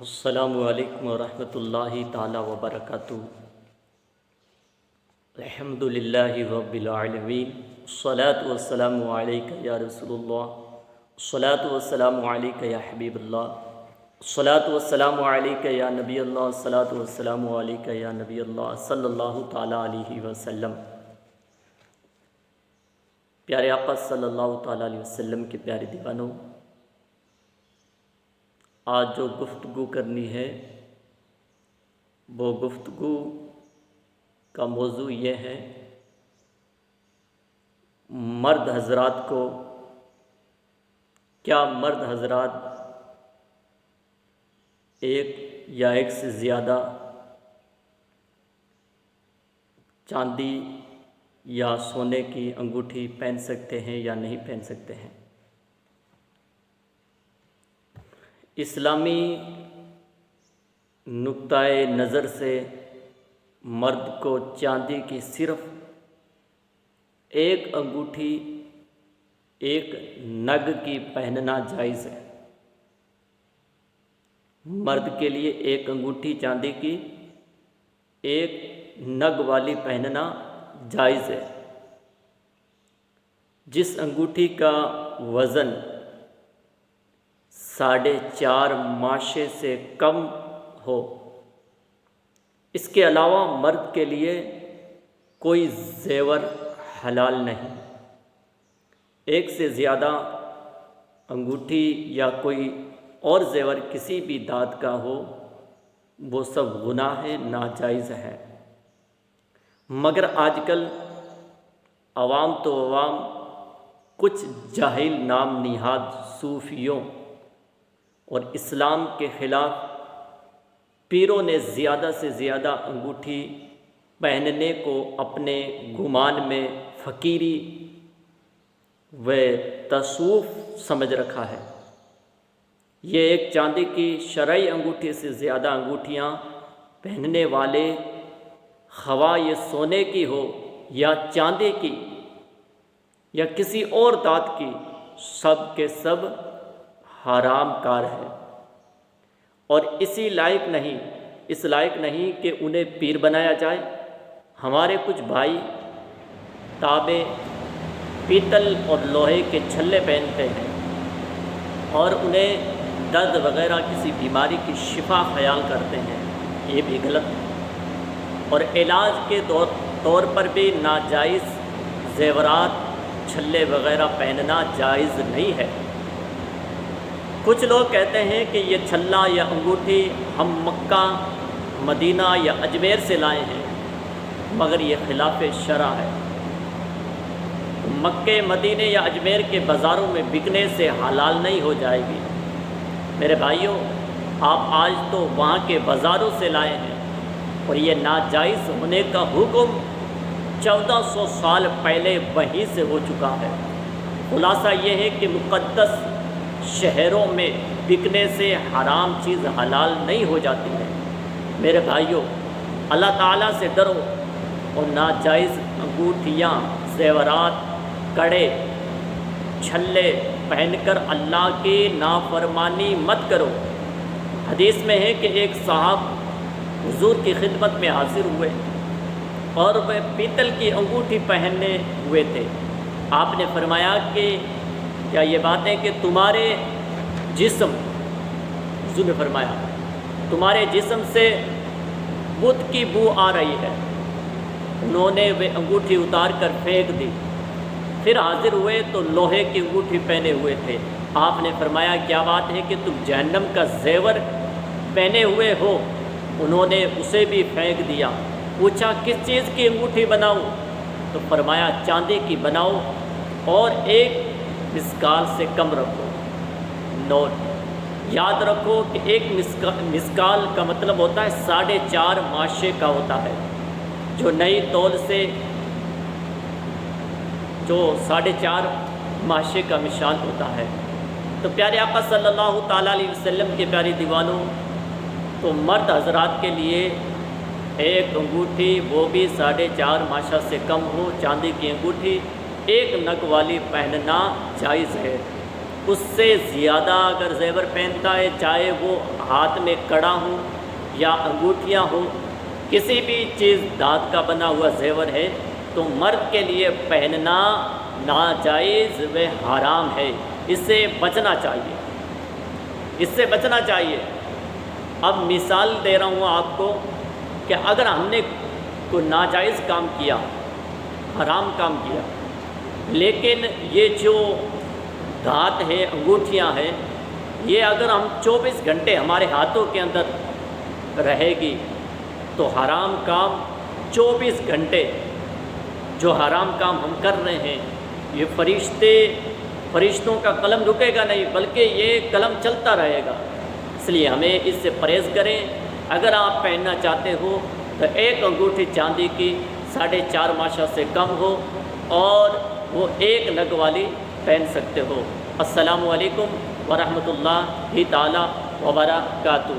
السلام علیکم ورحمۃ اللہ تعالی وبرکاتہ۔ الحمد للہ رب العالمین، الصلاۃ والسلام علیک یا رسول اللہ، الصلاۃ والسلام علیک یا حبیب اللہ، الصلاۃ والسلام علیک یا نبی اللہ، الصلاۃ والسلام علیک یا نبی اللہ صلی اللہ تعالی علیہ وسلم۔ پیارے آقا صلی اللہ تعالی علیہ وسلم کے پیارے دیوانوں، آج جو گفتگو کرنی ہے وہ گفتگو کا موضوع یہ ہے، مرد حضرات کو، کیا مرد حضرات ایک یا ایک سے زیادہ چاندی یا سونے کی انگوٹھی پہن سکتے ہیں یا نہیں پہن سکتے ہیں؟ اسلامی نقطۂ نظر سے مرد کو چاندی کی صرف ایک انگوٹھی، ایک نگ کی پہننا جائز ہے۔ مرد کے لیے ایک انگوٹھی چاندی کی، ایک نگ والی پہننا جائز ہے۔ جس انگوٹھی کا وزن 4.5 ماشے سے کم ہو، اس کے علاوہ مرد کے لیے کوئی زیور حلال نہیں۔ ایک سے زیادہ انگوٹھی یا کوئی اور زیور کسی بھی دھات کا ہو، وہ سب گناہ ہے، ناجائز ہے۔ مگر آج کل عوام تو عوام، کچھ جاہل نام نہاد صوفیوں اور اسلام کے خلاف پیروں نے زیادہ سے زیادہ انگوٹھی پہننے کو اپنے گمان میں فقیری و تصوف سمجھ رکھا ہے۔ یہ ایک چاندی کی شرعی انگوٹھی سے زیادہ انگوٹھیاں پہننے والے، خواہ یہ سونے کی ہو یا چاندی کی یا کسی اور دھات کی، سب کے سب حرام کار ہے، اور اس لائق نہیں کہ انہیں پیر بنایا جائے۔ ہمارے کچھ بھائی تانبے، پیتل اور لوہے کے چھلے پہنتے ہیں اور انہیں درد وغیرہ کسی بیماری کی شفا خیال کرتے ہیں، یہ بھی غلط ہے۔ اور علاج کے طور پر بھی ناجائز زیورات، چھلے وغیرہ پہننا جائز نہیں ہے۔ کچھ لوگ کہتے ہیں کہ یہ چھلا یا انگوٹھی ہم مکہ، مدینہ یا اجمیر سے لائے ہیں، مگر یہ خلاف شرع ہے۔ مکے، مدینے یا اجمیر کے بازاروں میں بکنے سے حلال نہیں ہو جائے گی۔ میرے بھائیوں، آپ آج تو وہاں کے بازاروں سے لائے ہیں، اور یہ ناجائز ہونے کا حکم 1400 سال پہلے وہیں سے ہو چکا ہے۔ خلاصہ یہ ہے کہ مقدس شہروں میں بکنے سے حرام چیز حلال نہیں ہو جاتی ہے۔ میرے بھائیوں، اللہ تعالیٰ سے ڈرو اور ناجائز انگوٹھیاں، زیورات، کڑے، چھلے پہن کر اللہ کی نافرمانی مت کرو۔ حدیث میں ہے کہ ایک صاحب حضور کی خدمت میں حاضر ہوئے اور وہ پیتل کی انگوٹھی پہننے ہوئے تھے۔ آپ نے فرمایا کہ کیا یہ بات ہے کہ تمہارے جسم، حضور نے فرمایا تمہارے جسم سے بت کی بو آ رہی ہے۔ انہوں نے وہ انگوٹھی اتار کر پھینک دی، پھر حاضر ہوئے تو لوہے کی انگوٹھی پہنے ہوئے تھے۔ آپ نے فرمایا کیا بات ہے کہ تم جہنم کا زیور پہنے ہوئے ہو؟ انہوں نے اسے بھی پھینک دیا۔ پوچھا کس چیز کی انگوٹھی بناؤں؟ تو فرمایا چاندی کی بناؤ، اور ایک مسکال سے کم رکھو۔ نوٹ یاد رکھو کہ ایک مسکال کا مطلب ہوتا ہے 4.5 ماشے کا ہوتا ہے، جو نئی تول سے جو 4.5 ماشے کا مشال ہوتا ہے۔ تو پیارے آقا صلی اللہ تعالیٰ علیہ وسلم کے پیارے دیوانوں، تو مرد حضرات کے لیے ایک انگوٹھی، وہ بھی 4.5 ماشا سے کم ہو، چاندی کی انگوٹھی ایک نگ والی پہننا جائز ہے۔ اس سے زیادہ اگر زیور پہنتا ہے، چاہے وہ ہاتھ میں کڑا ہو یا انگوٹھیاں ہوں، کسی بھی چیز دھات کا بنا ہوا زیور ہے تو مرد کے لیے پہننا ناجائز و حرام ہے، اس سے بچنا چاہیے، اس سے بچنا چاہیے۔ اب مثال دے رہا ہوں آپ کو کہ اگر ہم نے کوئی ناجائز کام کیا، حرام کام کیا، لیکن یہ جو دھات ہے، انگوٹھیاں ہیں، یہ اگر ہم 24 گھنٹے ہمارے ہاتھوں کے اندر رہے گی تو حرام کام 24 گھنٹے جو حرام کام ہم کر رہے ہیں، یہ فرشتوں کا قلم رکے گا نہیں، بلکہ یہ قلم چلتا رہے گا۔ اس لیے ہمیں اس سے پرہیز کریں۔ اگر آپ پہننا چاہتے ہو تو ایک انگوٹھی چاندی کی 4.5 ماشا سے کم ہو اور وہ ایک نگ والی پہن سکتے ہو۔ السلام علیکم ورحمۃ اللہ تعالی وبرکاتہ۔